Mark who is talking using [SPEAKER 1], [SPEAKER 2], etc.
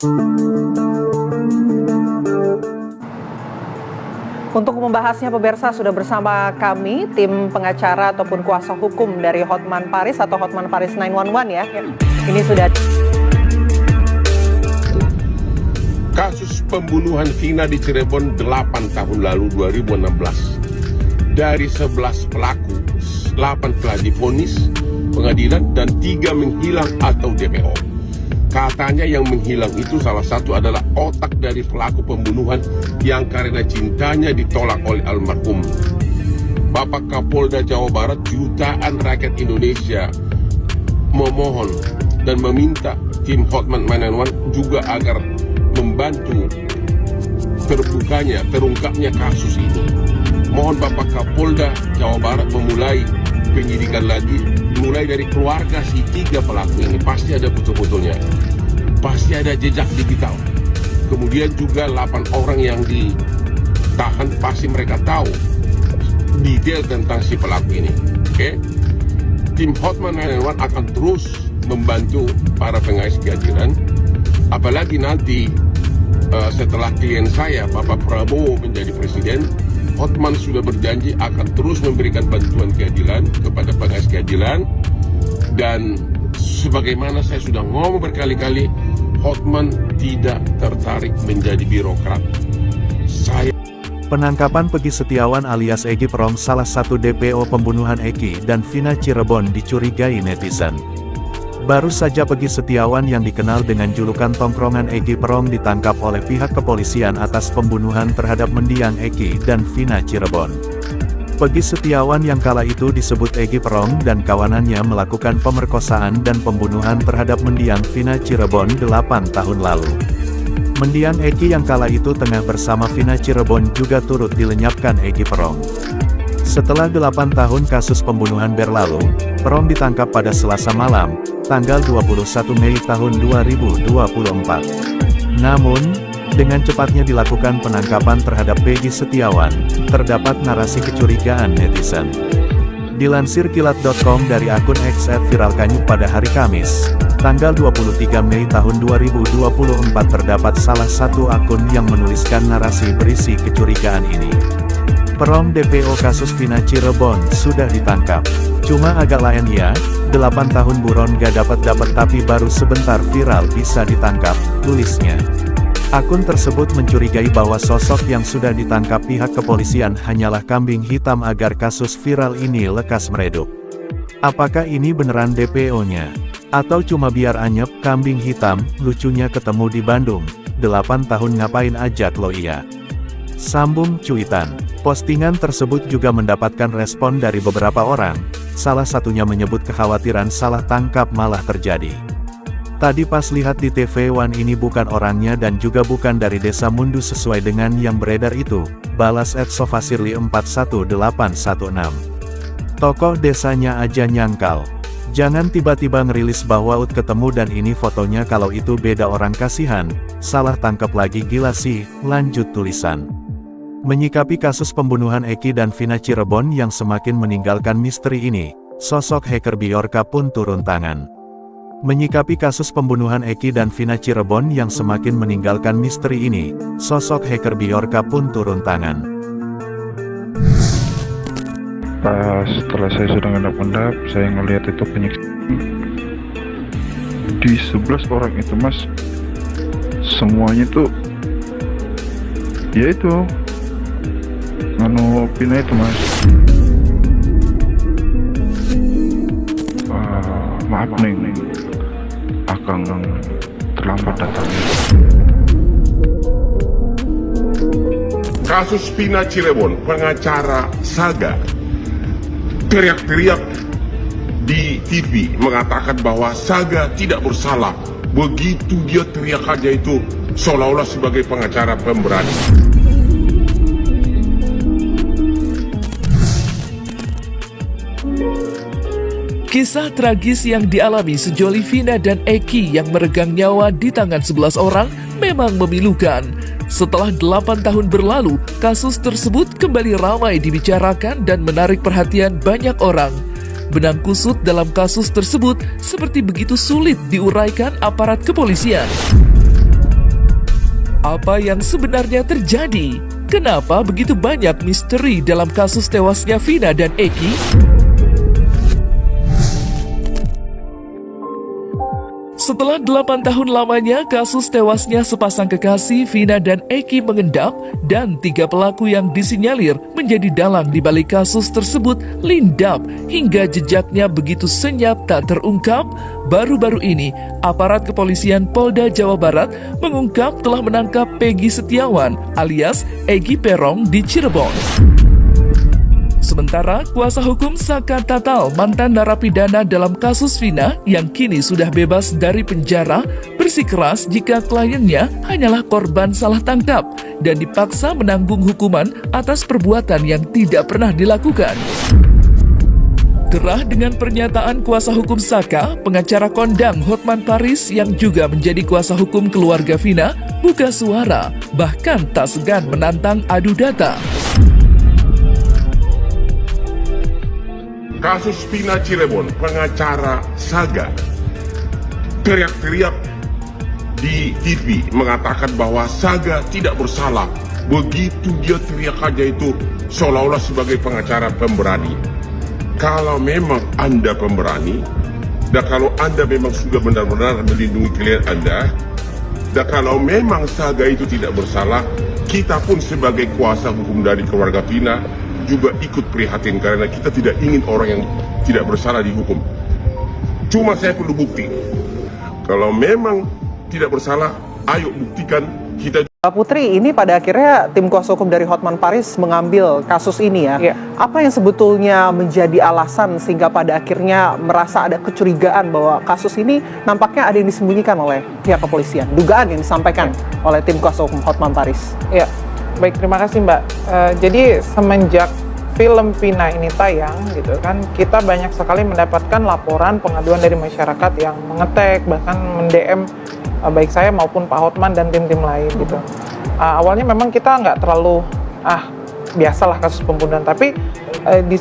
[SPEAKER 1] Untuk membahasnya, pemirsa, sudah bersama kami tim pengacara ataupun kuasa hukum dari Hotman Paris atau Hotman Paris 911 ya. Ini sudah
[SPEAKER 2] kasus pembunuhan Vina di Cirebon 8 tahun lalu 2016. Dari 11 pelaku, 8 telah divonis pengadilan dan 3 menghilang atau DPO. Katanya yang menghilang itu salah satu adalah otak dari pelaku pembunuhan yang karena cintanya ditolak oleh almarhum. Bapak Kapolda Jawa Barat, jutaan rakyat Indonesia memohon dan meminta tim Hotman 911 juga agar membantu terungkapnya kasus ini. Mohon Bapak Kapolda Jawa Barat memulai penyidikan lagi, mulai dari keluarga si 3 pelaku ini. Pasti ada foto-fotonya, pasti ada jejak digital. Kemudian juga 8 orang yang ditahan, pasti mereka tahu detail tentang si pelaku ini. Oke? Tim Hotman 911 akan terus membantu para pengais keadilan. Apalagi nanti setelah klien saya, Bapak Prabowo, menjadi presiden, Hotman sudah berjanji akan terus memberikan bantuan keadilan kepada pengais keadilan. Dan sebagaimana saya sudah ngomong berkali-kali, Hotman tidak tertarik menjadi birokrat.
[SPEAKER 3] Penangkapan Peggy Setiawan alias Egy Perong, salah satu DPO pembunuhan Eki dan Vina Cirebon, dicurigai netizen. Baru saja Peggy Setiawan yang dikenal dengan julukan tongkrongan Egy Perong ditangkap oleh pihak kepolisian atas pembunuhan terhadap mendiang Eki dan Vina Cirebon. Peggy Setiawan yang kala itu disebut Egy Perong dan kawanannya melakukan pemerkosaan dan pembunuhan terhadap mendiang Vina Cirebon 8 tahun lalu. Mendiang Eki yang kala itu tengah bersama Vina Cirebon juga turut dilenyapkan Egy Perong. Setelah 8 tahun kasus pembunuhan berlalu, Perong ditangkap pada Selasa malam, tanggal 21 Mei tahun 2024. Namun, dengan cepatnya dilakukan penangkapan terhadap Peggy Setiawan, terdapat narasi kecurigaan netizen. Dilansir kilat.com dari akun X @viralkanyut pada hari Kamis, tanggal 23 Mei tahun 2024, terdapat salah satu akun yang menuliskan narasi berisi kecurigaan ini. Perong DPO kasus Vina Cirebon sudah ditangkap. Cuma agak lain ya, 8 tahun buron gak dapat tapi baru sebentar viral bisa ditangkap, tulisnya. Akun tersebut mencurigai bahwa sosok yang sudah ditangkap pihak kepolisian hanyalah kambing hitam agar kasus viral ini lekas meredup. Apakah ini beneran DPO-nya? Atau cuma biar anyep, kambing hitam, lucunya ketemu di Bandung, 8 tahun ngapain aja lo iya? Sambung cuitan. Postingan tersebut juga mendapatkan respon dari beberapa orang, salah satunya menyebut kekhawatiran salah tangkap malah terjadi. Tadi pas lihat di TV One ini bukan orangnya dan juga bukan dari desa Mundu sesuai dengan yang beredar itu, balas @sofasirli 41816. Tokoh desanya aja nyangkal. Jangan tiba-tiba ngerilis bahwa ketemu dan ini fotonya, kalau itu beda orang, kasihan, salah tangkap lagi, gila sih, lanjut tulisan. Menyikapi kasus pembunuhan Eki dan Vina Cirebon yang semakin meninggalkan misteri ini, sosok hacker Bjorka pun turun tangan. Menyikapi kasus pembunuhan Eki dan Vina Cirebon yang semakin meninggalkan misteri ini, sosok hacker Bjorka pun turun tangan.
[SPEAKER 4] Setelah saya sudah ngendap-ngendap, saya ngelihat itu penyiksaan di 11 orang itu, mas. Semuanya tuh, ya itu Vina itu, mas. Maaf nih, Akang terlambat datangnya.
[SPEAKER 2] Kasus Vina Cirebon, pengacara Saga teriak-teriak di TV mengatakan bahwa Saga tidak bersalah. Begitu dia teriak aja itu seolah-olah sebagai pengacara pemberani.
[SPEAKER 5] Kisah tragis yang dialami sejoli Vina dan Eki yang meregang nyawa di tangan 11 orang memang memilukan. Setelah 8 tahun berlalu, kasus tersebut kembali ramai dibicarakan dan menarik perhatian banyak orang. Benang kusut dalam kasus tersebut seperti begitu sulit diuraikan aparat kepolisian. Apa yang sebenarnya terjadi? Kenapa begitu banyak misteri dalam kasus tewasnya Vina dan Eki? Setelah 8 tahun lamanya kasus tewasnya sepasang kekasih Vina dan Eki mengendap dan 3 pelaku yang disinyalir menjadi dalang di balik kasus tersebut lindap hingga jejaknya begitu senyap tak terungkap, baru-baru ini aparat kepolisian Polda Jawa Barat mengungkap telah menangkap Peggy Setiawan alias Egy Peron di Cirebon. Sementara kuasa hukum Saka Tatal, mantan narapidana dalam kasus Vina yang kini sudah bebas dari penjara, bersikeras jika kliennya hanyalah korban salah tangkap dan dipaksa menanggung hukuman atas perbuatan yang tidak pernah dilakukan. Gerah dengan pernyataan kuasa hukum Saka, pengacara kondang Hotman Paris yang juga menjadi kuasa hukum keluarga Vina buka suara, bahkan tak segan menantang adu data.
[SPEAKER 2] Kasus Vina Cirebon, pengacara Saga teriak-teriak di TV mengatakan bahwa Saga tidak bersalah. Begitu dia teriak aja itu seolah-olah sebagai pengacara pemberani. Kalau memang Anda pemberani, dan kalau Anda memang sudah benar-benar melindungi klien Anda, dan kalau memang Saga itu tidak bersalah, kita pun sebagai kuasa hukum dari keluarga Vina juga ikut prihatin karena kita tidak ingin orang yang tidak bersalah dihukum. Cuma saya perlu bukti. Kalau memang tidak bersalah, ayo buktikan. Kita
[SPEAKER 1] Putri, ini pada akhirnya tim kuasa hukum dari Hotman Paris mengambil kasus ini ya.
[SPEAKER 6] Iya.
[SPEAKER 1] Apa yang sebetulnya menjadi alasan sehingga pada akhirnya merasa ada kecurigaan bahwa kasus ini nampaknya ada yang disembunyikan oleh pihak kepolisian? Dugaan yang disampaikan oleh tim kuasa hukum Hotman Paris.
[SPEAKER 6] Ya, baik, terima kasih Mbak. Jadi semenjak film Vina ini tayang gitu kan, kita banyak sekali mendapatkan laporan pengaduan dari masyarakat yang mengetek bahkan mend-DM baik saya maupun Pak Hotman dan tim-tim lain gitu. Awalnya memang kita nggak terlalu biasalah kasus pembunuhan, tapi di